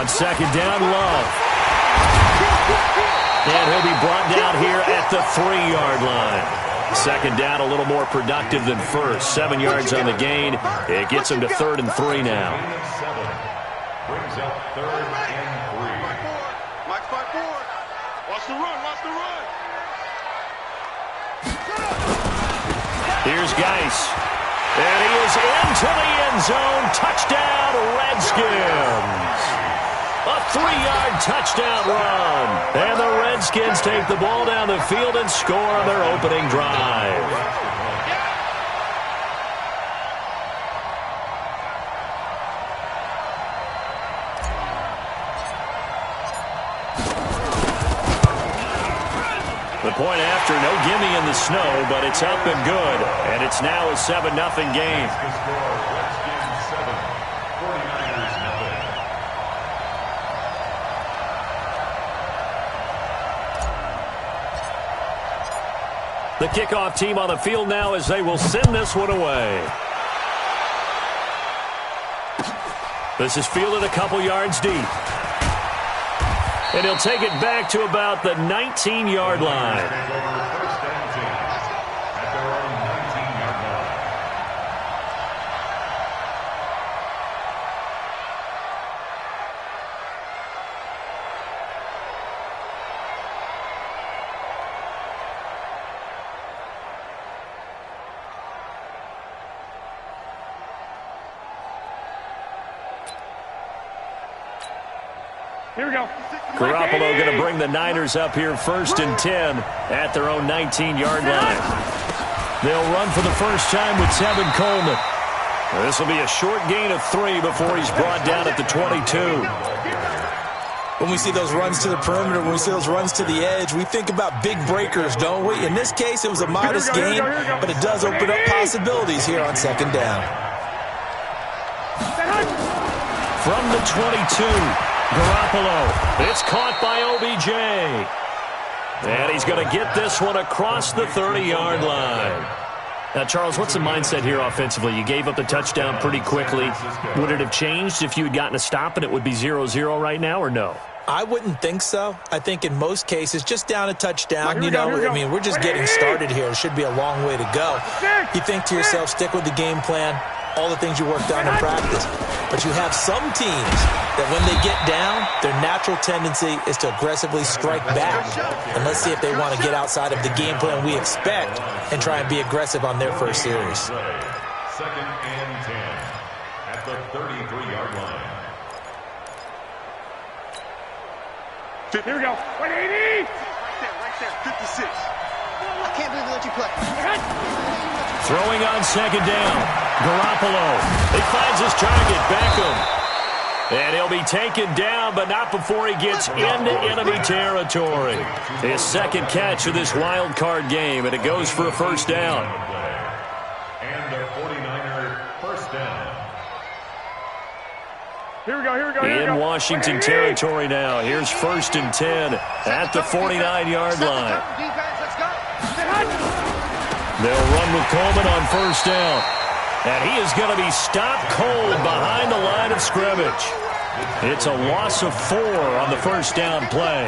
On second down, Love. And he'll be brought down here at the 3-yard line. Second down, a little more productive than first. 7 yards on the gain. It gets him to 3rd and 3 now. Brings up 3rd and 3. Mike's back forward. Watch the run, watch the run. Here's Geis. And he is into the end zone. Touchdown, Redskins. A 3-yard touchdown run. And the Redskins take the ball down the field and score on their opening drive. The point after, no gimme in the snow, but it's up and good. And it's now a 7-0 game. The kickoff team on the field now as they will send this one away. This is fielded a couple yards deep. And he'll take it back to about the 19-yard line. Here we go. Garoppolo going to bring the Niners up here 1st and 10 at their own 19-yard line. They'll run for the first time with Tevin Coleman. This will be a short gain of 3 before he's brought down at the 22. When we see those runs to the perimeter, when we see those runs to the edge, we think about big breakers, don't we? In this case, it was a modest gain, but it does open up possibilities here on 2nd down. From the 22. Garoppolo, it's caught by OBJ. And he's going to get this one across the 30-yard line. Now, Charles, what's the mindset here offensively? You gave up the touchdown pretty quickly. Would it have changed if you had gotten a stop and it would be 0-0 right now, or no? I wouldn't think so. I think in most cases, just down a touchdown, I mean, we're just getting started here. It should be a long way to go. You think to yourself, stick with the game plan, all the things you worked on in practice. But you have some teams that when they get down, their natural tendency is to aggressively strike back. And let's see if they want to get outside of the game plan we expect and try and be aggressive on their first series. 2nd and 10 at the 33-yard line. Here we go. 180. Right there, 56. I can't believe they let you play. Throwing on 2nd down. Garoppolo. He finds his target, Beckham. And he'll be taken down, but not before he gets into enemy territory. His 2nd catch of this wild card game, and it goes for a 1st down. And the 49er 1st down. Here we go, here we go, here we go. In Washington territory now. Here's 1st and 10 at the 49-yard line. They'll run with Coleman on 1st down. And he is going to be stopped cold behind the line of scrimmage. It's a loss of 4 on the 1st down play.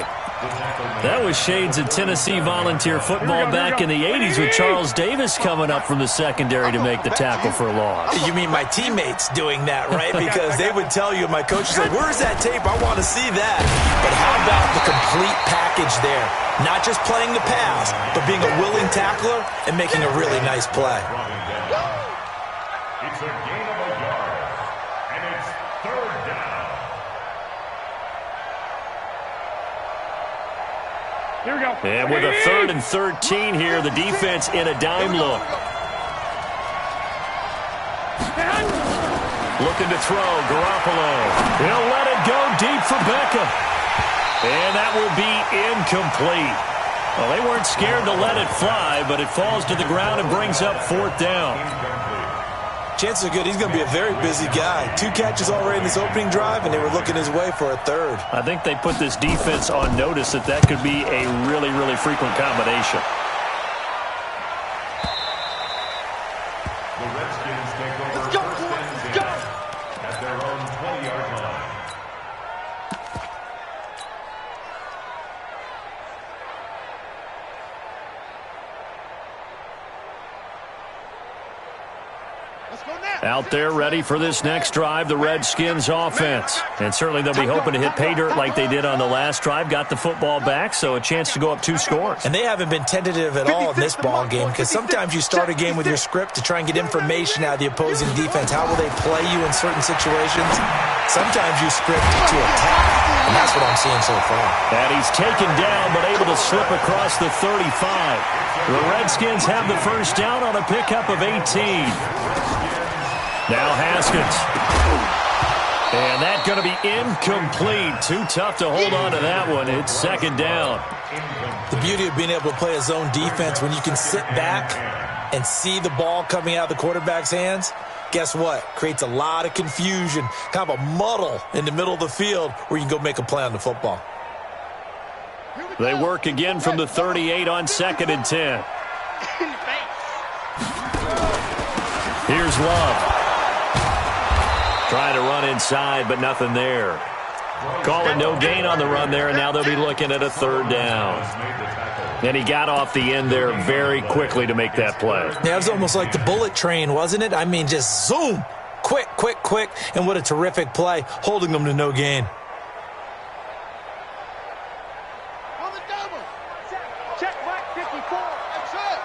That was shades of Tennessee volunteer football back in the 80s with Charles Davis coming up from the secondary to make the tackle for a loss. You mean my teammates doing that, right? Because they would tell you, my coach would say, where's that tape? I want to see that. But how about the complete package there? Not just playing the pass, but being a willing tackler and making a really nice play. It's a gain of a yard, and it's 3rd down. Here we go. And with a 3rd and 13 here, the defense in a dime look. Looking to throw, Garoppolo. He'll let it go deep for Beckham. And that will be incomplete. Well, they weren't scared to let it fly, but it falls to the ground and brings up 4th down. Chances are good he's going to be a very busy guy. 2 catches already in this opening drive, and they were looking his way for a 3rd. I think they put this defense on notice that could be a really, really frequent combination. The Redskins take over 1st and 10 at their own 20-yard line. Out there ready for this next drive, the Redskins offense. And certainly they'll be hoping to hit pay dirt like they did on the last drive. Got the football back, so a chance to go up 2 scores. And they haven't been tentative at all in this ball game, because sometimes you start a game with your script to try and get information out of the opposing defense. How will they play you in certain situations? Sometimes you script to attack, and that's what I'm seeing so far. And he's taken down, but able to slip across the 35. The Redskins have the first down on a pickup of 18. Now Haskins. And that's going to be incomplete. Too tough to hold on to that one. It's second down. The beauty of being able to play a zone defense when you can sit back and see the ball coming out of the quarterback's hands, guess what? Creates a lot of confusion, kind of a muddle in the middle of the field where you can go make a play on the football. They work again from the 38 on 2nd and 10. Here's Love. Trying to run inside, but nothing there. Call it no gain on the run there, and now they'll be looking at a 3rd down. And he got off the end there very quickly to make that play. Yeah, it was almost like the bullet train, wasn't it? I mean, just zoom. Quick, quick, quick. And what a terrific play, holding them to no gain. On the double. Check back 54. That's it.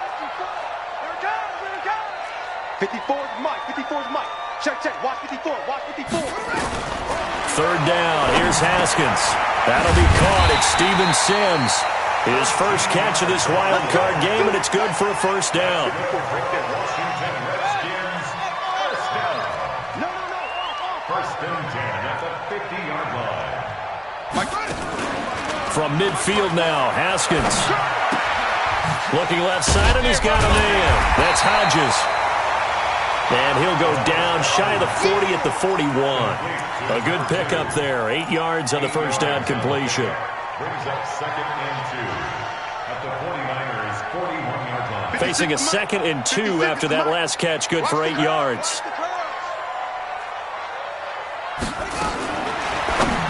54 is Mike. 54 is Mike. Check, check. Watch 54. Watch 54. 3rd down. Here's Haskins. That'll be caught. It's Steven Sims. His first catch of this wild card game, and it's good for a 1st down. First and 10 at the 50-yard line. From midfield now, Haskins. Looking left side, and he's got a man. That's Hodges. And he'll go down shy of the 40 at the 41. A good pickup there. 8 yards on the first down completion. Brings up 2nd and 2 at the 49ers' 41-yard line. Facing a 2nd and 2 after that last catch, good for 8 yards.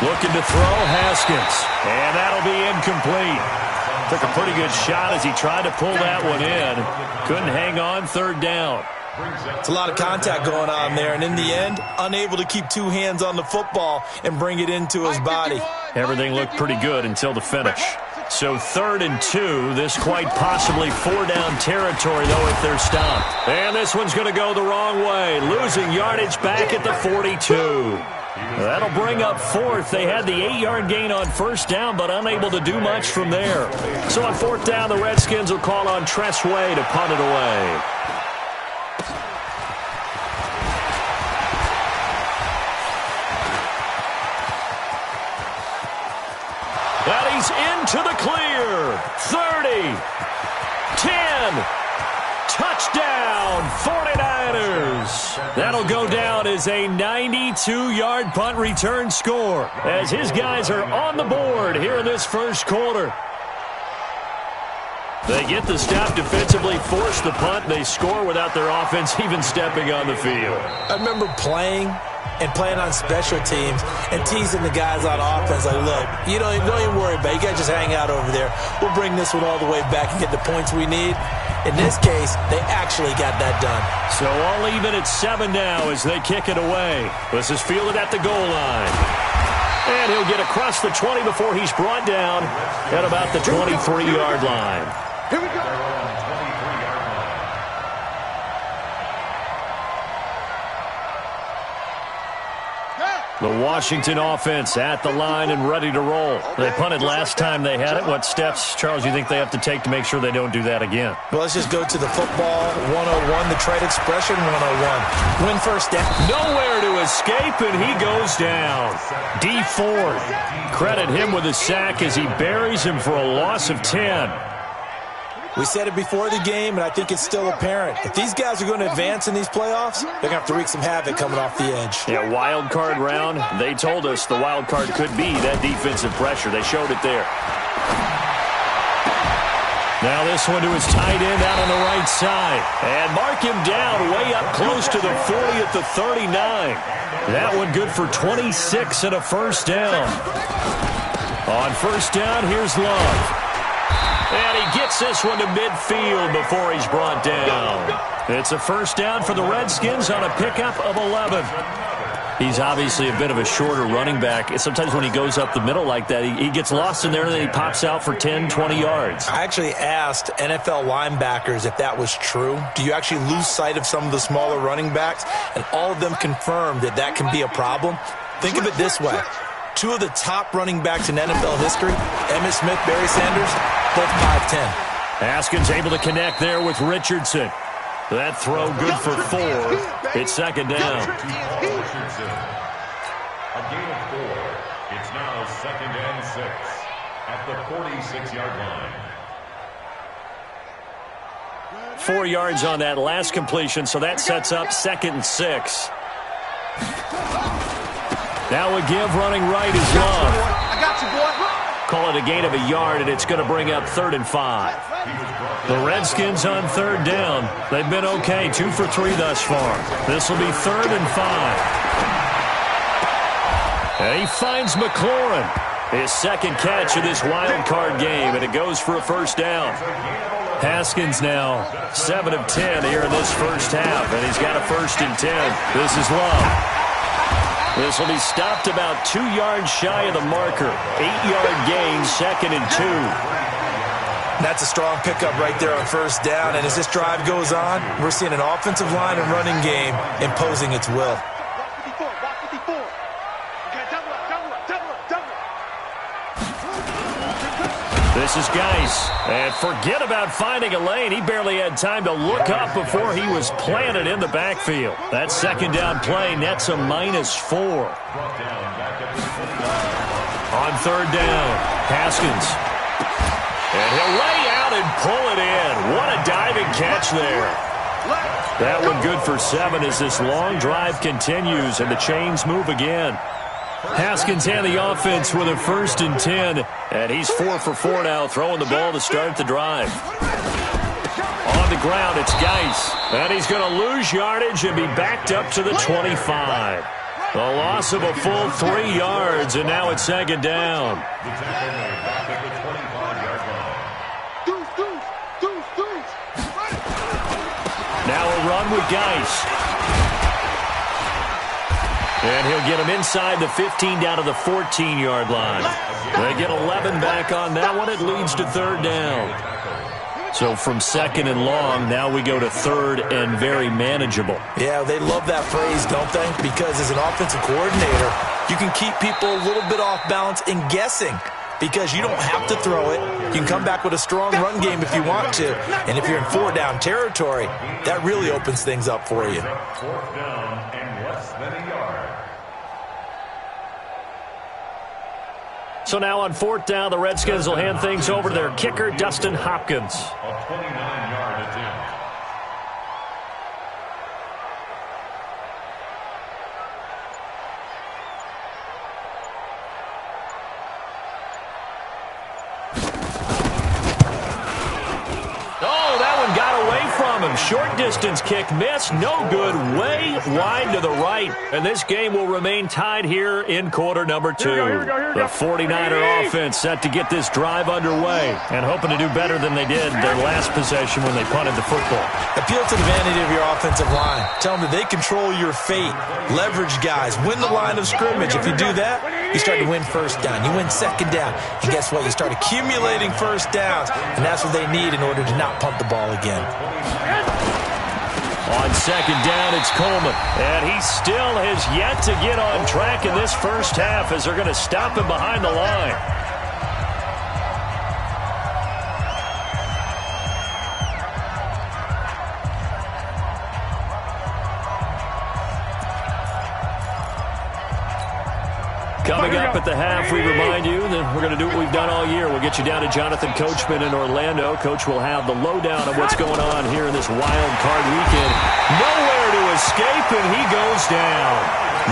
Looking to throw, Haskins. And that'll be incomplete. Took a pretty good shot as he tried to pull that one in. Couldn't hang on, 3rd down. It's a lot of contact going on there, and in the end, unable to keep 2 hands on the football and bring it into his body. Everything looked pretty good until the finish. So 3rd and 2, this quite possibly 4-down territory, though, if they're stopped. And this one's going to go the wrong way, losing yardage back at the 42. That'll bring up 4th. They had the 8-yard gain on 1st down, but unable to do much from there. So on 4th down, the Redskins will call on Tress Way to punt it away. And he's into the clear. 30, 10, touchdown, 49ers. That'll go down as a 92-yard punt return score as his guys are on the board here in this first quarter. They get the stop defensively, force the punt. They score without their offense even stepping on the field. I remember playing on special teams and teasing the guys on offense like, look, don't even worry about it. You guys just hang out over there. We'll bring this one all the way back and get the points we need. In this case, they actually got that done. So all even at 7 now as they kick it away. This is fielded at the goal line. And he'll get across the 20 before he's brought down at about the 23-yard line. Here we go. The Washington offense at the line and ready to roll. They punted last time they had it. What steps, Charles, you think they have to take to make sure they don't do that again? Well, let's just go to the football 101, the trade expression 101. Win 1st down. Nowhere to escape, and he goes down. D Ford. Credit him with a sack as he buries him for a loss of 10. We said it before the game, and I think it's still apparent. If these guys are going to advance in these playoffs, they're going to have to wreak some havoc coming off the edge. Yeah, wild card round. They told us the wild card could be that defensive pressure. They showed it there. Now this one to his tight end out on the right side. And mark him down way up close to the 40 at the 39. That one good for 26 and a 1st down. On 1st down, here's Love. And he gets this one to midfield before he's brought down. It's a first down for the Redskins on a pickup of 11. He's obviously a bit of a shorter running back. Sometimes when he goes up the middle like that, he gets lost in there and then he pops out for 10, 20 yards. I actually asked NFL linebackers if that was true. Do you actually lose sight of some of the smaller running backs? And all of them confirmed that that can be a problem. Think of it this way. Two of the top running backs in NFL history, Emmitt Smith, Barry Sanders, both 5'10". Haskins able to connect there with Richardson. That throw good for 4. It's second down. Richardson. A gain of 4. It's now second and 6 at the 46-yard line. 4 yards on that last completion, so that sets up second and 6. That would give running right is Love. I got you, boy. Call it a gain of a yard, and it's going to bring up 3rd and 5. The Redskins on 3rd down. They've been okay, 2 for 3 thus far. This will be 3rd and 5. And he finds McLaurin. His second catch of this wild card game, and it goes for a first down. Haskins now 7 of 10 here in this first half, and he's got a 1st and 10. This is Love. This will be stopped about 2 yards shy of the marker. 8-yard gain, 2nd and 2. That's a strong pickup right there on first down. And as this drive goes on, we're seeing an offensive line and running game imposing its will. This is Geis. And forget about finding a lane. He barely had time to look up before he was planted in the backfield. That second down play nets a -4. On 3rd down, Haskins. And he'll lay out and pull it in. What a diving catch there. That one good for 7 as this long drive continues and the chains move again. Haskins and the offense with a 1st and 10. And he's 4 for 4 now, throwing the ball to start the drive. On the ground, it's Geis. And he's going to lose yardage and be backed up to the 25. A loss of a full 3 yards, and now it's second down. Now a run with Geis. And he'll get him inside the 15 down to the 14-yard line. They get 11 back on that one. It leads to 3rd down. So from 2nd and long, now we go to 3rd and very manageable. Yeah, they love that phrase, don't they? Because as an offensive coordinator, you can keep people a little bit off balance and guessing. Because you don't have to throw it. You can come back with a strong run game if you want to. And if you're in 4-down territory, that really opens things up for you. 4th down and less than a yard. So now on 4th down, the Redskins will hand things over to their kicker, Dustin Hopkins. A 29-yard attempt. Oh, that one got away from him. Short distance kick missed. No good. Way wide to the right. And this game will remain tied here in quarter number 2. The 49er offense set to get this drive underway and hoping to do better than they did their last possession when they punted the football. Appeal to the vanity of your offensive line. Tell them that they control your fate. Leverage guys. Win the line of scrimmage. If you do that, you start to win 1st down. You win 2nd down. And guess what? You start accumulating 1st downs. And that's what they need in order to not punt the ball again. On 2nd down, it's Coleman. And he still has yet to get on track in this first half as they're going to stop him behind the line. Coming up at the half, we remind you that we're going to do what we've done all year. We'll get you down to Jonathan Coachman in Orlando. Coach will have the lowdown of what's going on here in this wild card weekend. Nowhere to escape, and he goes down.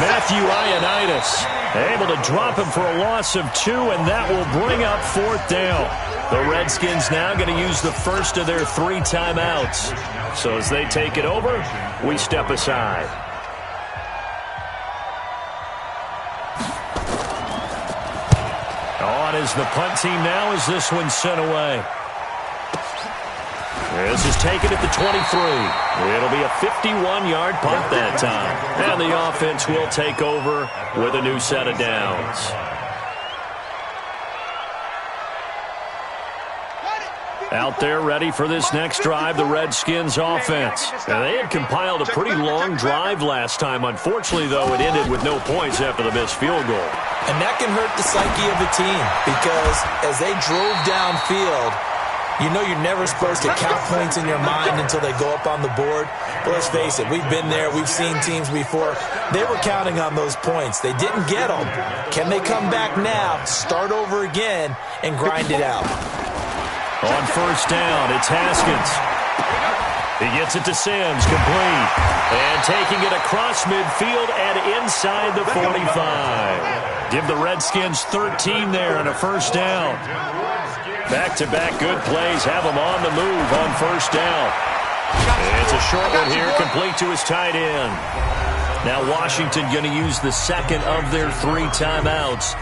Matthew Ioannidis able to drop him for a loss of 2, and that will bring up 4th down. The Redskins now going to use the first of their 3 timeouts. So as they take it over, we step aside. On as the punt team now as this one sent away. This is taken at the 23. It'll be a 51-yard punt that time. And the offense will take over with a new set of downs. Out there ready for this next drive, the Redskins offense. Now, they had compiled a pretty long drive last time. Unfortunately, though, it ended with no points after the missed field goal. And that can hurt the psyche of a team because as they drove downfield, you know you're never supposed to count points in your mind until they go up on the board. But let's face it, we've been there. We've seen teams before. They were counting on those points. They didn't get them. Can they come back now, start over again, and grind it out? On first down, it's Haskins. He gets it to Sims, complete. And taking it across midfield and inside the 45. Give the Redskins 13 there and a first down. Back-to-back good plays have them on the move on first down. It's a short one here, complete to his tight end. Now Washington going to use the second of their 3 timeouts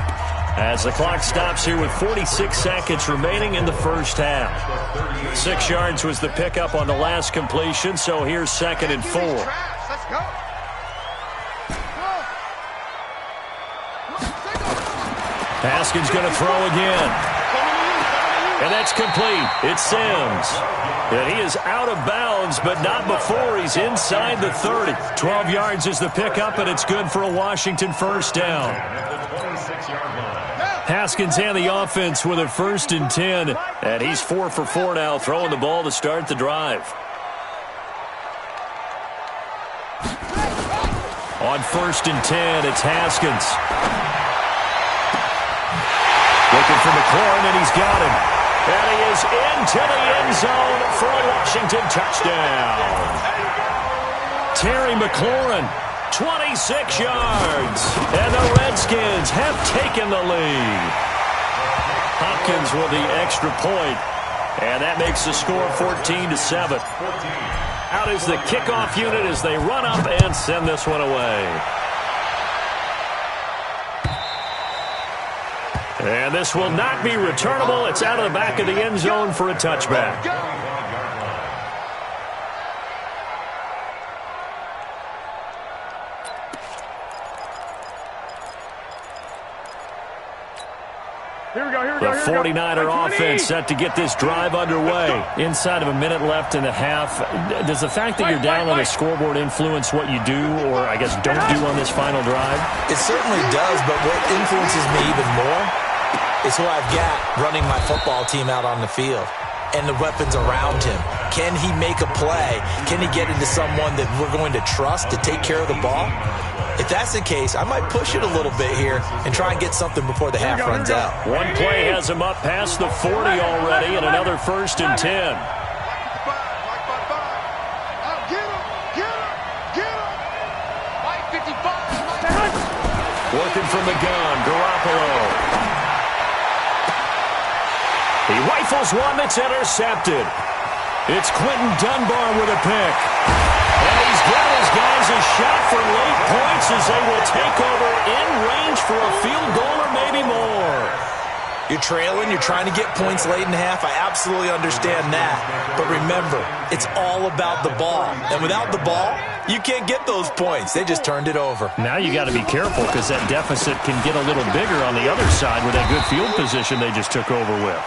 as the clock stops here with 46 seconds remaining in the first half. 6 yards was the pickup on the last completion, so here's 2nd and 4. Haskins going to throw again. And that's complete. It's Sims. And he is out of bounds, but not before he's inside the 30. 12 yards is the pickup, and it's good for a Washington first down. Haskins and the offense with a 1st and 10. And he's 4 for 4 now, throwing the ball to start the drive. On 1st and 10, it's Haskins. Looking for McLaurin, and he's got him. And he is into the end zone for a Washington touchdown. Terry McLaurin, 26 yards. And the Redskins have taken the lead. Hopkins with the extra point. And that makes the score 14-7. Out is the kickoff unit as they run up and send this one away. And this will not be returnable. It's out of the back of the end zone for a touchback. The 49er offense set to get this drive underway. Inside of a minute left and a half. Does the fact that you're down on the scoreboard influence what you do or, I guess, don't do on this final drive? It certainly does, but what influences me even more is who I've got running my football team out on the field and the weapons around him. Can he make a play? Can he get into someone that we're going to trust to take care of the ball? If that's the case, I might push it a little bit here and try and get something before the half runs out. One play has him up past the 40 already and another 1st and 10. Working from the gun, Garoppolo. He rifles one that's intercepted. It's Quentin Dunbar with a pick. And he's got his guys a shot for late points as they will take over in range for a field goal or maybe more. You're trailing, you're trying to get points late in half. I absolutely understand that. But remember, it's all about the ball. And without the ball, you can't get those points. They just turned it over. Now you got to be careful because that deficit can get a little bigger on the other side with that good field position they just took over with.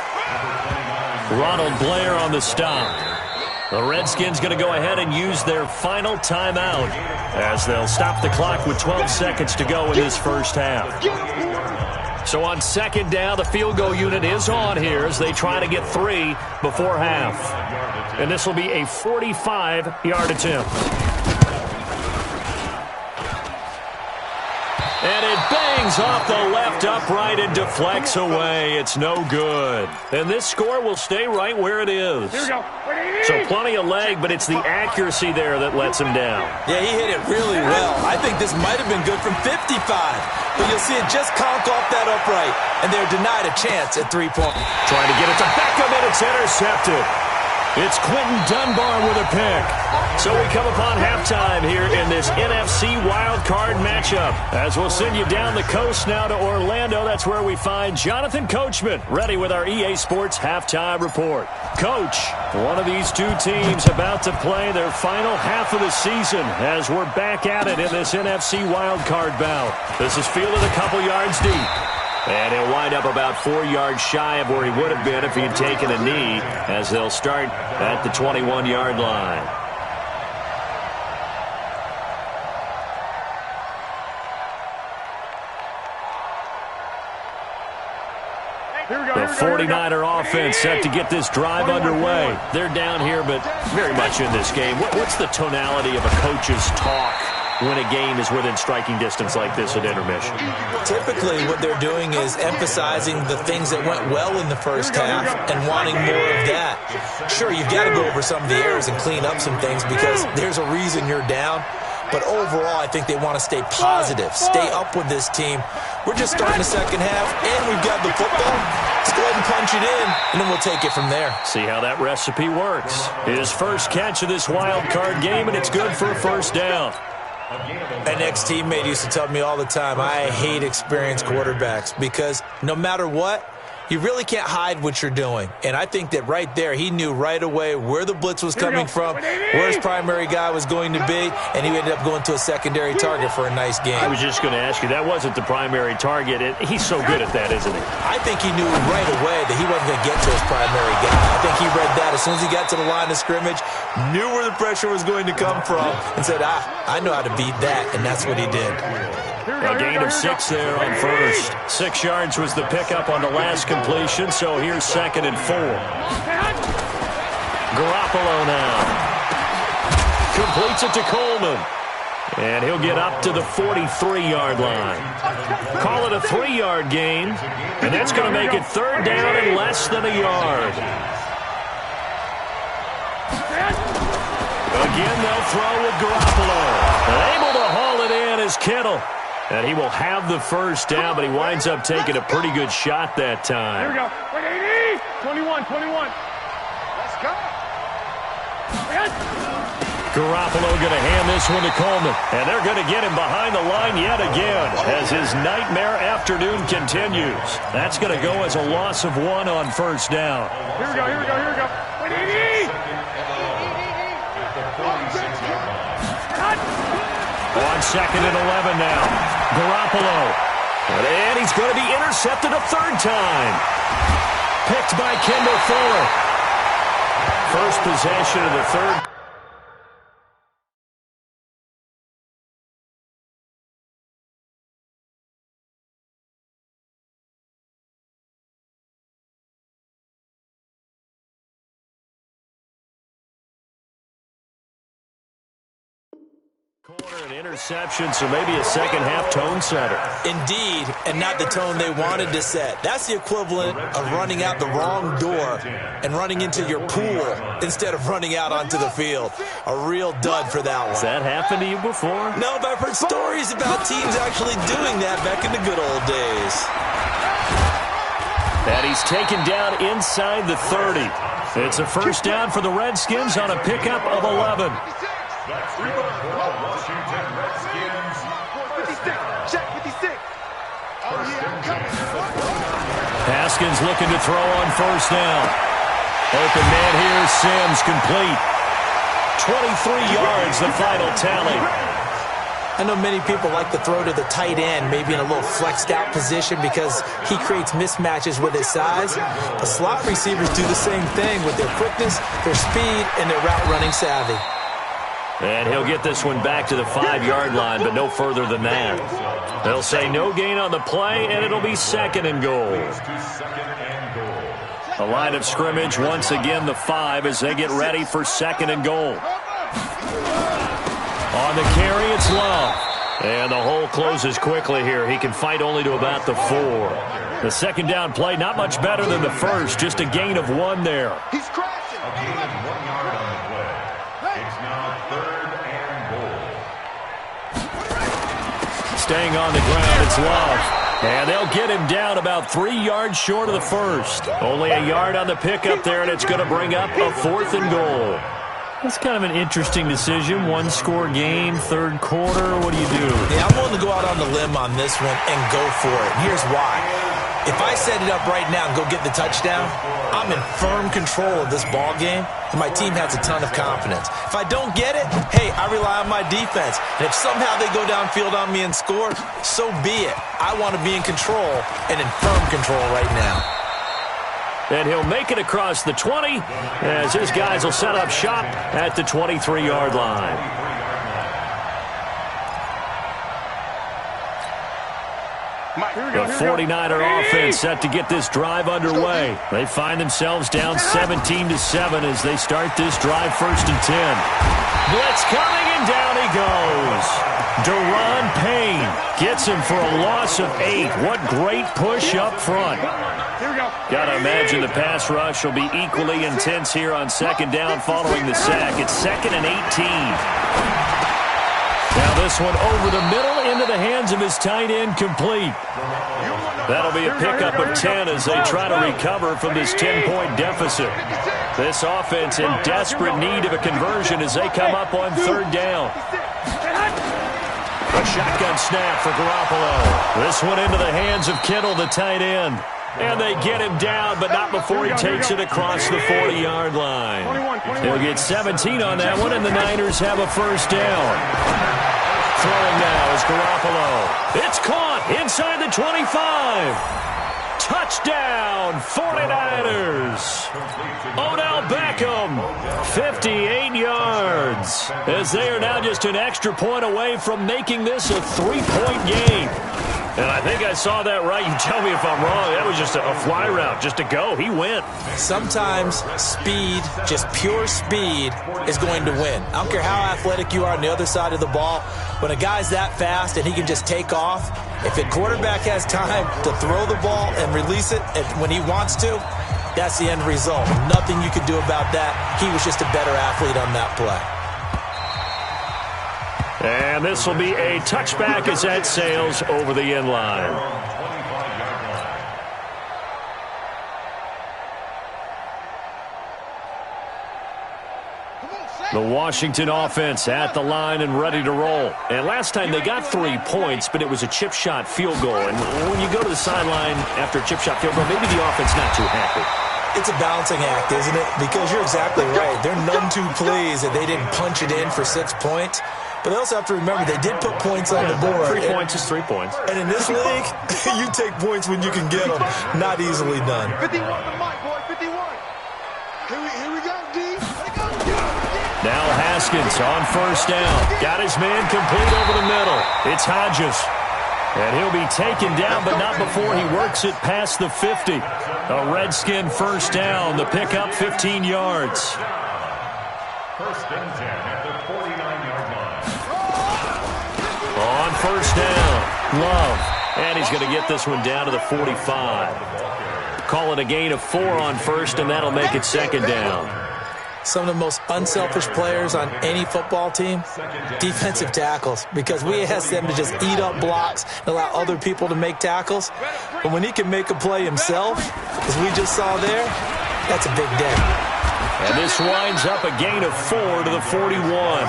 Ronald Blair on the stop. The Redskins going to go ahead and use their final timeout as they'll stop the clock with 12 seconds to go in this first half. So on 2nd down, the field goal unit is on here as they try to get 3 before half. And this will be a 45-yard attempt. And it bangs off the left upright and deflects away. It's no good. And this score will stay right where it is. Here we go. So plenty of leg, but it's the accuracy there that lets him down. Yeah, he hit it really well. I think this might have been good from 55. But you'll see it just conk off that upright, and they're denied a chance at 3 points. Trying to get it to Beckham, and it's intercepted. It's Quentin Dunbar with a pick. So we come upon halftime here in this NFC wildcard matchup. As we'll send you down the coast now to Orlando. That's where we find Jonathan Coachman ready with our EA Sports halftime report. Coach, one of these two teams about to play their final half of the season as we're back at it in this NFC wildcard bout. This is fielded a couple yards deep. And he'll wind up about 4 yards shy of where he would have been if he had taken a knee, as they'll start at the 21-yard line. The 49er offense set to get this drive underway. They're down here, but very much in this game. What's the tonality of a coach's talk when a game is within striking distance like this at intermission? Typically, what they're doing is emphasizing the things that went well in the first half and wanting more of that. Sure, you've got to go over some of the errors and clean up some things because there's a reason you're down. But overall, I think they want to stay positive, stay up with this team. We're just starting the second half, and we've got the football. Let's go ahead and punch it in, and then we'll take it from there. See how that recipe works. His first catch of this wild card game, and it's good for a first down. An ex-teammate used to tell me all the time, I hate experienced quarterbacks because no matter what, you really can't hide what you're doing. And I think that right there, he knew right away where the blitz was coming from, where his primary guy was going to be, and he ended up going to a secondary target for a nice game. I was just going to ask you, that wasn't the primary target. He's so good at that, isn't he? I think he knew right away that he wasn't going to get to his primary guy. I think he read that as soon as he got to the line of scrimmage, knew where the pressure was going to come from, and said, I know how to beat that, and that's what he did. A gain of 6 there on first. 6 yards was the pickup on the last completion, so here's 2nd and 4. Garoppolo now. Completes it to Coleman. And he'll get up to the 43-yard line. Call it a 3-yard gain, and that's going to make it 3rd down and less than a yard. Again, they'll throw with Garoppolo. And able to haul it in is Kittle. And he will have the first down, but he winds up taking a pretty good shot that time. Here we go. Wait, 80. 21. Let's go. Garoppolo going to hand this one to Coleman. And they're going to get him behind the line yet again as his nightmare afternoon continues. That's going to go as a loss of 1 on first down. Here we go. Wait, 80. On 2nd and 11 now. Garoppolo. And he's going to be intercepted a 3rd time. Picked by Kendall Fuller. First possession of the 3rd. Corner and interception, so maybe a second-half tone setter. Indeed, and not the tone they wanted to set. That's the equivalent of running out the wrong door and running into your pool instead of running out onto the field. A real dud for that one. Has that happened to you before? No, but I've heard stories about teams actually doing that back in the good old days. And he's taken down inside the 30. It's a first down for the Redskins on a pickup of 11. That's the Washington Redskins. 56. Check 56. Oh, yeah, coming. Haskins looking to throw on first down. Open man here, Sims complete. 23 yards, the final tally. I know many people like to throw to the tight end, maybe in a little flexed out position because he creates mismatches with his size. The slot receivers do the same thing with their quickness, their speed, and their route running savvy. And he'll get this one back to the 5-yard line, but no further than that. They'll say no gain on the play, and it'll be 2nd and goal. The line of scrimmage, once again, the 5 as they get ready for 2nd and goal. On the carry, it's Love. And the hole closes quickly here. He can fight only to about the 4. The second down play, not much better than the first, just a gain of 1 there. He's crashing. A gain of 1 yard on the play. It's now 3rd and goal. Staying on the ground, it's Love. And they'll get him down about 3 yards short of the first. Only a yard on the pickup there, and it's going to bring up a 4th and goal. That's kind of an interesting decision. One-score game, third quarter. What do you do? Yeah, I'm willing to go out on the limb on this one and go for it. And here's why. If I set it up right now and go get the touchdown, I'm in firm control of this ball game, and my team has a ton of confidence. If I don't get it, hey, I rely on my defense. And if somehow they go downfield on me and score, so be it. I want to be in control and in firm control right now. And he'll make it across the 20 as his guys will set up shop at the 23-yard line. The 49er offense set to get this drive underway. They find themselves down 17-7 as they start this drive 1st and 10. Blitz coming, and down he goes. Deron Payne gets him for a loss of 8. What great push up front. Got to imagine the pass rush will be equally intense here on 2nd down following the sack. It's 2nd and 18. Now this one over the middle into the hands of his tight end, complete. That'll be a pickup of 10 as they try to recover from this 10-point deficit. This offense in desperate need of a conversion as they come up on 3rd down. A shotgun snap for Garoppolo. This one into the hands of Kittle, the tight end. And they get him down, but not before he takes it across the 40-yard line. They'll get 17 on that one, and the Niners have a 1st down. Throwing now is Garoppolo. It's caught inside the 25. Touchdown, 49ers. Odell Beckham, 58 yards. As they are now just an extra point away from making this a 3-point game. And I think I saw that right. You tell me if I'm wrong. That was just a fly route, just to go. He went. Sometimes speed, just pure speed, is going to win. I don't care how athletic you are on the other side of the ball. When a guy's that fast and he can just take off, if a quarterback has time to throw the ball and release it when he wants to, that's the end result. Nothing you could do about that. He was just a better athlete on that play. And this will be a touchback as that sails over the end line. The Washington offense at the line and ready to roll. And last time they got 3 points, but it was a chip shot field goal. And when you go to the sideline after a chip shot field goal, maybe the offense not too happy. It's a balancing act, isn't it? Because you're exactly right. They're none too pleased that they didn't punch it in for 6 points. But they also have to remember they did put points on the board. 3 points is 3 points. And in this league, you take points when you can get them. Not easily done. 51 to Mike, boy, 51. Here we go, D. Now Haskins on 1st down. Got his man complete over the middle. It's Hodges. And he'll be taken down, but not before he works it past the 50. A Redskin 1st down. The pickup 15 yards. 1st and 10 at the 49-yard line. On 1st down, Love. And he's going to get this one down to the 45. Call it a gain of 4 on 1st, and that'll make it 2nd down. Some of the most unselfish players on any football team, defensive tackles, because we ask them to just eat up blocks and allow other people to make tackles. But when he can make a play himself, as we just saw there, that's a big day. And this winds up a gain of 4 to the 41.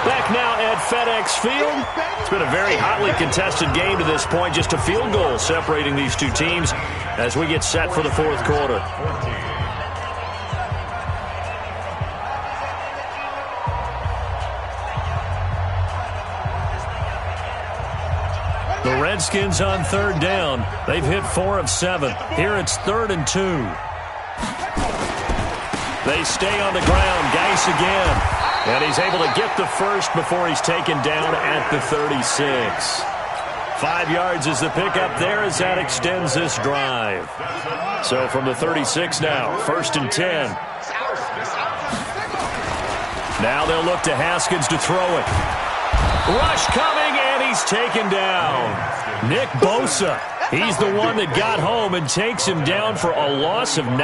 Back now at FedEx Field. It's been a very hotly contested game to this point. Just a field goal separating these two teams as we get set for the 4th quarter. The Redskins on 3rd down. They've hit 4 of 7. Here it's 3rd and 2. They stay on the ground. Geis again. And he's able to get the first before he's taken down at the 36. 5 yards is the pickup there as that extends this drive. So from the 36 now, 1st and 10. Now they'll look to Haskins to throw it. Rush coming, and he's taken down. Nick Bosa, he's the one that got home and takes him down for a loss of 9.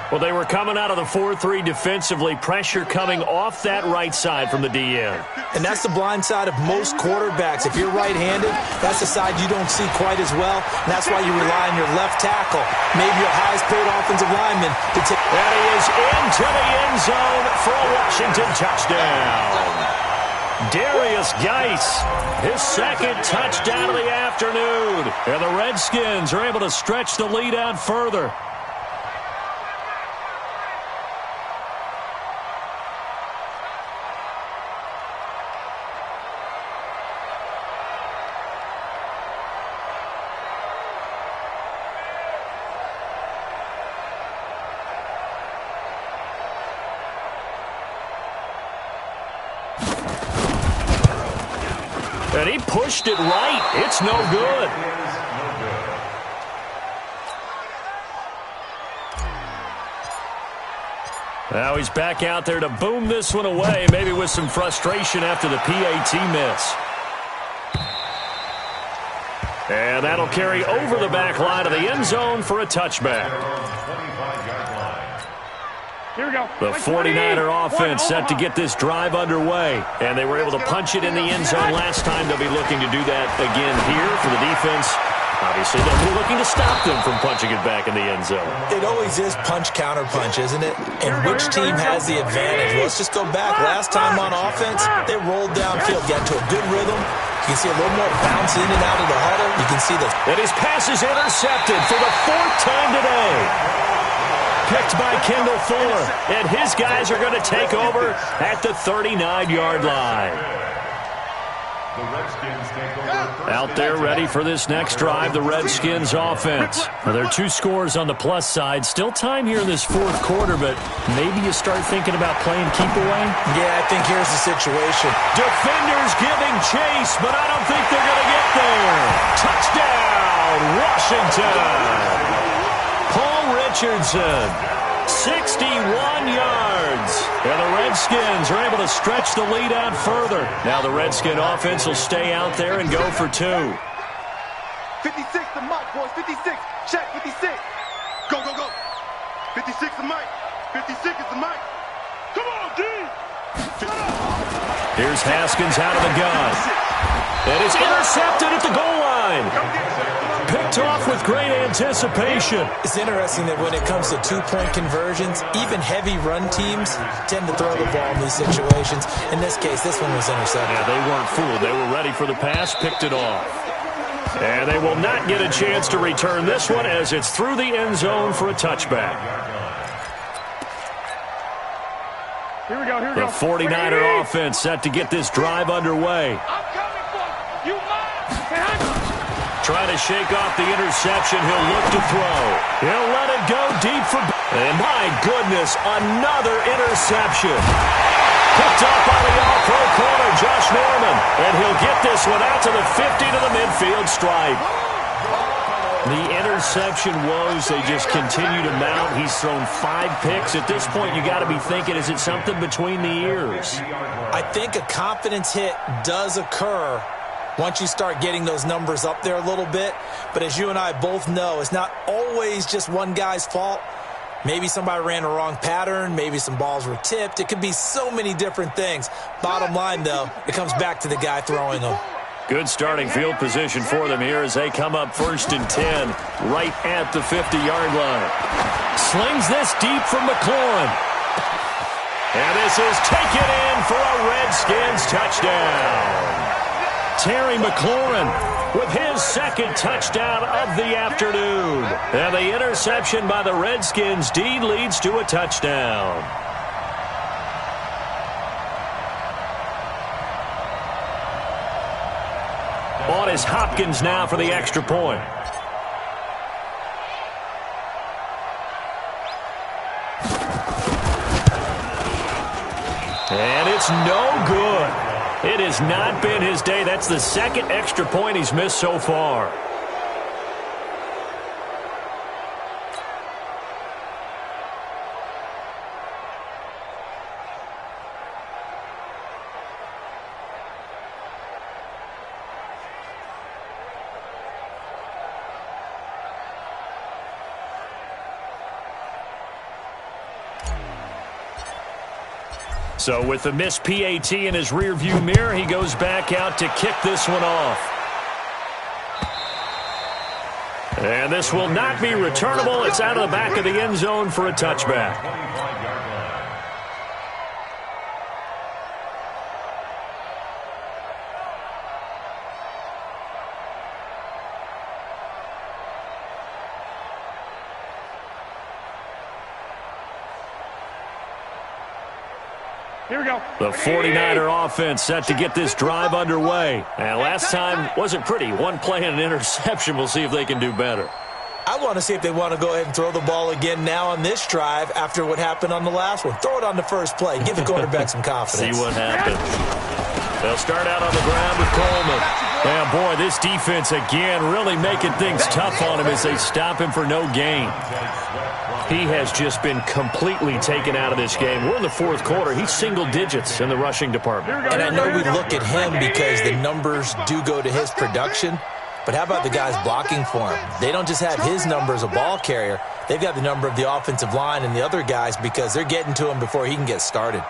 Well, they were coming out of the 4-3 defensively. Pressure coming off that right side from the DN. And that's the blind side of most quarterbacks. If you're right-handed, that's the side you don't see quite as well. And that's why you rely on your left tackle, maybe your highest-paid offensive lineman to take. And he is into the end zone for a Washington touchdown. Darius Geis, his second touchdown of the afternoon. And the Redskins are able to stretch the lead out further. And he pushed it right. It's no good. Now he's back out there to boom this one away, maybe with some frustration after the PAT miss. And that'll carry over the back line of the end zone for a touchback. Here we go. The 49er offense set to get this drive underway. And they were able to punch it in the end zone last time. They'll be looking to do that again here for the defense. Obviously, they'll be looking to stop them from punching it back in the end zone. It always is punch-counter-punch, isn't it? And which team has the advantage? Well, let's just go back. Last time on offense, they rolled downfield, got to a good rhythm. You can see a little more bounce in and out of the huddle. You can see the... And his pass is intercepted for the 4th time today. Picked by Kendall Fuller. And his guys are going to take over at the 39-yard line. Out there ready for this next drive, the Redskins offense. Well, there are 2 scores on the plus side. Still time here in this 4th quarter, but maybe you start thinking about playing keep away? Yeah, I think here's the situation. Defenders giving chase, but I don't think they're going to get there. Touchdown, Washington. Paul Richardson, 61 yards. And the Redskins are able to stretch the lead out further. Now the Redskin offense will stay out there and go for 2. 56 to Mike, boys. 56. Check, 56. Go, go, go. 56 to Mike. 56 is the Mike. Come on, D. Here's Haskins out of the gun. And it's intercepted at the goal line. Picked off with great anticipation. It's interesting that when it comes to 2-point conversions, even heavy run teams tend to throw the ball in these situations. In this case, this one was intercepted. Yeah, they weren't fooled. They were ready for the pass, picked it off. And they will not get a chance to return this one as it's through the end zone for a touchback. Here we go, here we go. The 49er offense set to get this drive underway. I'm coming for you. Trying to shake off the interception. He'll look to throw. He'll let it go deep for... And my goodness, another interception. Picked up by the all-pro corner, Josh Norman. And he'll get this one out to the 50 to the midfield stripe. The interception woes, they just continue to mount. He's thrown 5 picks. At this point, you got to be thinking, is it something between the ears? I think a confidence hit does occur once you start getting those numbers up there a little bit. But as you and I both know, it's not always just one guy's fault. Maybe somebody ran a wrong pattern. Maybe some balls were tipped. It could be so many different things. Bottom line, though, it comes back to the guy throwing them. Good starting field position for them here as they come up 1st and 10 right at the 50-yard line. Slings this deep from McLaurin. And this is taken in for a Redskins touchdown. Terry McLaurin with his 2nd touchdown of the afternoon. And the interception by the Redskins D leads to a touchdown. On is Hopkins now for the extra point. And it's no good. It has not been his day. That's the 2nd extra point he's missed so far. So with the missed PAT in his rearview mirror, he goes back out to kick this one off. And this will not be returnable. It's out of the back of the end zone for a touchback. Here we go. The 49er offense set to get this drive underway. And last time wasn't pretty. One play and an interception. We'll see if they can do better. I want to see if they want to go ahead and throw the ball again now on this drive after what happened on the last one. Throw it on the first play. Give the quarterback some confidence. See what happens. They'll start out on the ground with Coleman. And, boy, this defense again really making things tough on him as they stop him for no gain. He has just been completely taken out of this game. We're in the fourth quarter. He's single digits in the rushing department. And I know we look at him because the numbers do go to his production. But how about the guys blocking for him? They don't just have his number as a ball carrier. They've got the number of the offensive line and the other guys because they're getting to him before he can get started.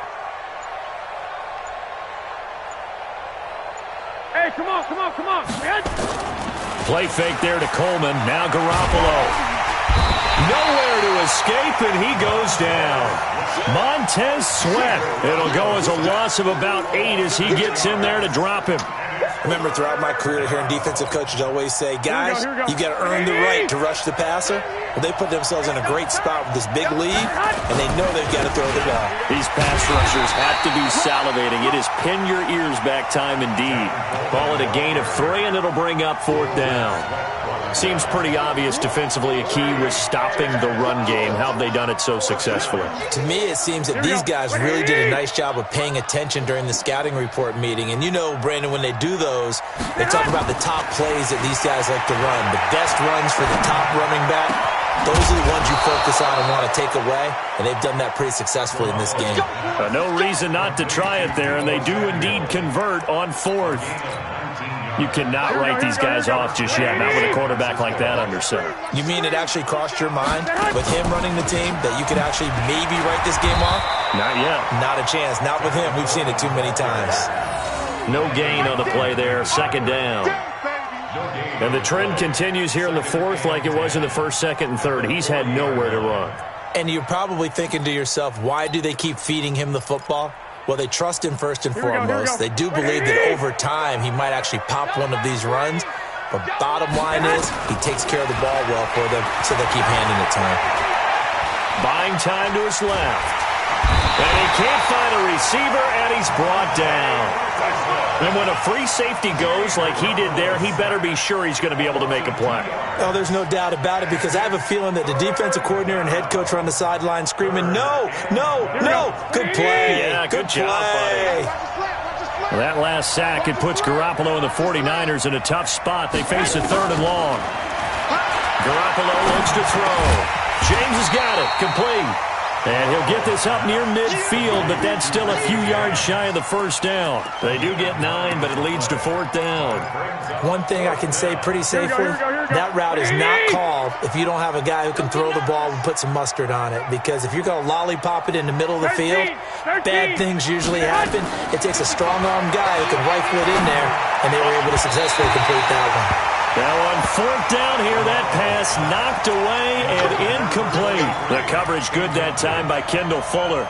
Hey, come on, come on, come on. Play fake there to Coleman. Now Garoppolo. Nowhere to escape, and he goes down. Montez Sweat. It'll go as a loss of about 8 as he gets in there to drop him. Remember, throughout my career here in defensive coaches always say, guys, you got to earn the right to rush the passer. Well, they put themselves in a great spot with this big lead, and they know they've got to throw the ball. These pass rushers have to be salivating. It is pin your ears back time indeed. Call it a gain of 3, and it'll bring up 4th down. Seems pretty obvious defensively a key was stopping the run game. How have they done it so successfully? To me, it seems that these guys really did a nice job of paying attention during the scouting report meeting. And you know, Brandon, when they do those, they talk about the top plays that these guys like to run. The best runs for the top running back, those are the ones you focus on and want to take away. And they've done that pretty successfully in this game. No reason not to try it there, and they do indeed convert on 4th. You cannot write these guys off just yet, not with a quarterback like that under center. You mean it actually crossed your mind with him running the team that you could actually maybe write this game off? Not yet. Not a chance. Not with him. We've seen it too many times. No gain on the play there. 2nd down. And the trend continues here in the 4th like it was in the 1st, 2nd, and 3rd. He's had nowhere to run. And you're probably thinking to yourself, why do they keep feeding him the football? Well, they trust him first and foremost. They do believe that over time he might actually pop one of these runs. But bottom line is he takes care of the ball well for them, so they keep handing it to him. Buying time to his left. And he can't find a receiver, and he's brought down. And when a free safety goes like he did there, he better be sure he's going to be able to make a play. Oh, there's no doubt about it, because I have a feeling that the defensive coordinator and head coach are on the sideline screaming, no, no, no. Good play. Yeah, good job, buddy. Well, that last sack, it puts Garoppolo and the 49ers in a tough spot. They face a 3rd and long. Garoppolo looks to throw. James has got it. Complete. And he'll get this up near midfield, but that's still a few yards shy of the 1st down. They do get 9, but it leads to 4th down. One thing I can say pretty safely, that route is not called if you don't have a guy who can throw the ball and put some mustard on it. Because if you're going to lollipop it in the middle of the field, bad things usually happen. It takes a strong-arm guy who can rifle it in there, and they were able to successfully complete that one. Now on 4th down here, that pass knocked away and incomplete. The coverage good that time by Kendall Fuller.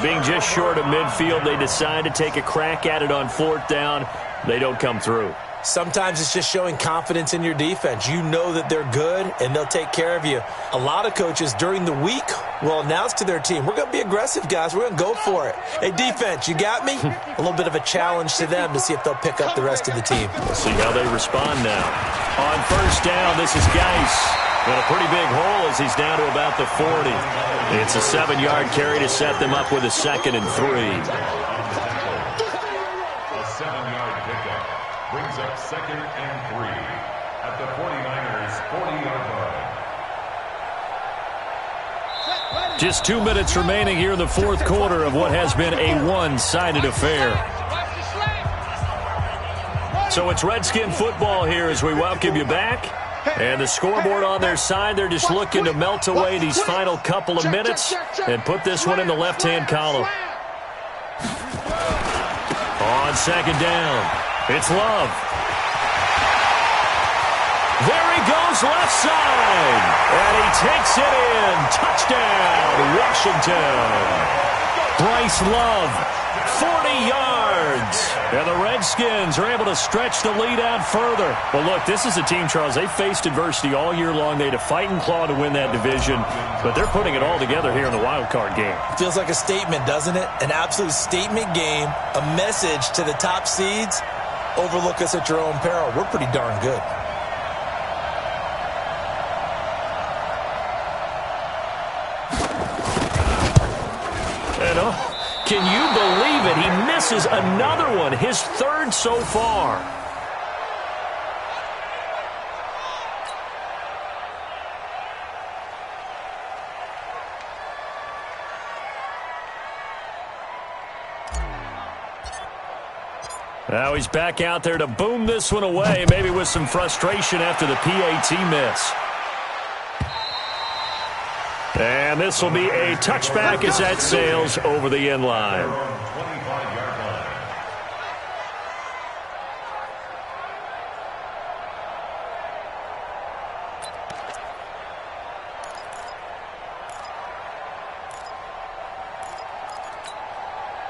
Being just short of midfield, they decide to take a crack at it on 4th down. They don't come through. Sometimes it's just showing confidence in your defense. You know that they're good, and they'll take care of you. A lot of coaches during the week will announce to their team, we're going to be aggressive, guys. We're going to go for it. Hey, defense, you got me? A little bit of a challenge to them to see if they'll pick up the rest of the team. We'll see how they respond now. On 1st down, this is Geis. In a pretty big hole as he's down to about the 40. It's a 7-yard carry to set them up with a 2nd and 3. Brings up 2nd and 3 at the 49ers' 40-yard line. Just 2 minutes remaining here in the 4th quarter of what has been a one-sided affair. So it's Redskin football here as we welcome you back. And the scoreboard on their side, they're just looking to melt away these final couple of minutes and put this one in the left-hand column. On second down, it's Love. There he goes left side. And he takes it in. Touchdown, Washington. Bryce Love, 40 yards. And the Redskins are able to stretch the lead out further. Well, look, this is a team, Charles, they faced adversity all year long. They had to fight and claw to win that division, but they're putting it all together here in the wild card game. Feels like a statement, doesn't it? An absolute statement game, a message to the top seeds. Overlook us at your own peril. We're pretty darn good. And can you believe it? He misses another one, his third so far. Now he's back out there to boom this one away, maybe with some frustration after the PAT miss. And this will be a touchback as that sails over the end line.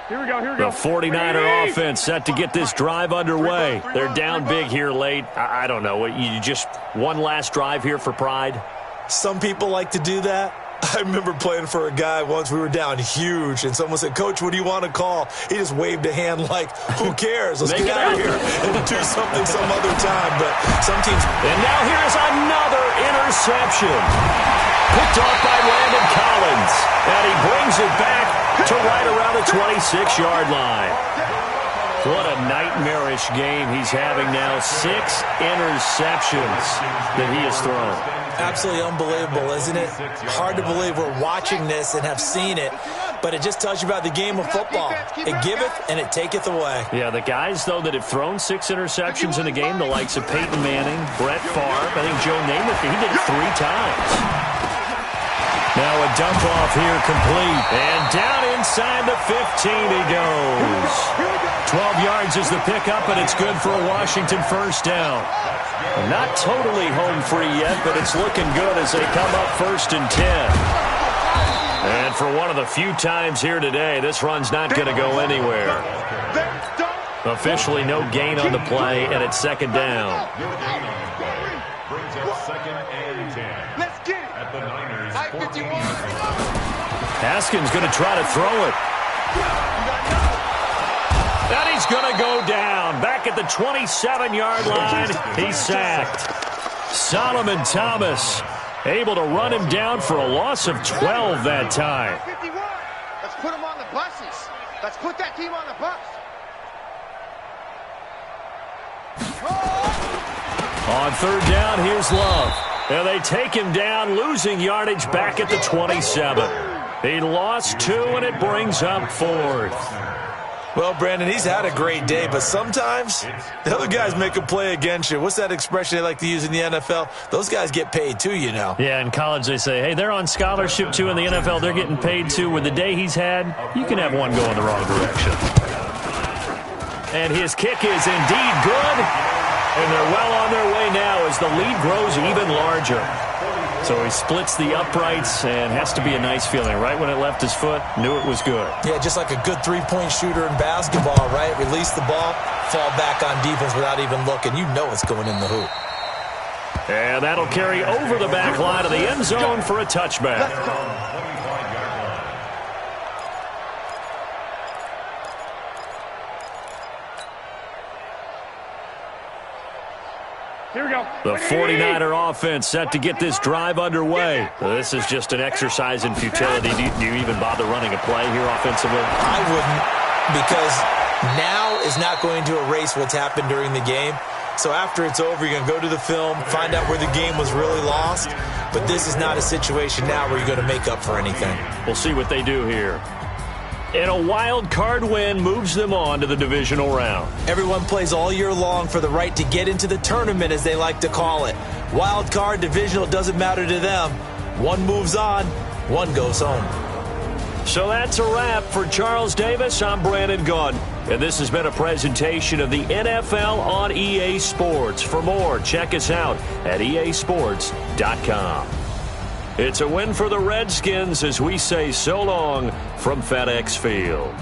Here we go, here we go. The 49er offense set to get this drive underway. They're down big here late. I don't know. You just one last drive here for pride? Some people like to do that. I remember playing for a guy once. We were down huge, and someone said, "Coach, what do you want to call?" He just waved a hand like, "Who cares? Let's get out of here and do something some other time." But some teams... And now here's another interception. Picked off by Landon Collins. And he brings it back to right around the 26-yard line. What a nightmarish game he's having now. 6 interceptions that he has thrown. Absolutely unbelievable, isn't it? Hard to believe we're watching this and have seen it, but it just tells you about the game of football. It giveth and it taketh away. Yeah, the guys, though, that have thrown 6 interceptions in the game, the likes of Peyton Manning, Brett Favre, I think Joe Namath, he did it 3 times. Now a dump off here complete. And down inside the 15 he goes. 12 yards is the pickup, and it's good for a Washington first down. Not totally home free yet, but it's looking good as they come up 1st and 10. And for one of the few times here today, this run's not going to go anywhere. Officially no gain on the play, and it's 2nd down. Brings up 2nd and 10. Let's get it. At the Niners' 14. Haskins going to try to throw it. And he's going to go down. Back at the 27-yard line, he's sacked. Solomon Thomas able to run him down for a loss of 12 that time. 51. Let's put him on the buses. Let's put that team on the bus. On 3rd down, here's Love. And they take him down, losing yardage back at the 27. He lost 2, and it brings up 4th. Well, Brandon, he's had a great day, but sometimes the other guys make a play against you. What's that expression they like to use in the NFL? Those guys get paid too, you know. Yeah, in college they say, hey, they're on scholarship too. In the NFL, they're getting paid too. With the day he's had, you can have one go in the wrong direction. And his kick is indeed good. And they're well on their way now as the lead grows even larger. So he splits the uprights, and has to be a nice feeling. Right when it left his foot, knew it was good. Yeah, just like a good three-point shooter in basketball, right? Release the ball, fall back on defense without even looking. You know it's going in the hoop. And that'll carry over the back line of the end zone for a touchback. Here we go. The 49er offense set to get this drive underway. This is just an exercise in futility. Do you even bother running a play here offensively? I wouldn't, because now is not going to erase what's happened during the game. So after it's over, you're going to go to the film, find out where the game was really lost. But this is not a situation now where you're going to make up for anything. We'll see what they do here. And a wild card win moves them on to the divisional round. Everyone plays all year long for the right to get into the tournament, as they like to call it. Wild card, divisional, doesn't matter to them. One moves on, one goes home. So that's a wrap. For Charles Davis, I'm Brandon Gunn. And this has been a presentation of the NFL on EA Sports. For more, check us out at easports.com. It's a win for the Redskins as we say so long from FedEx Field.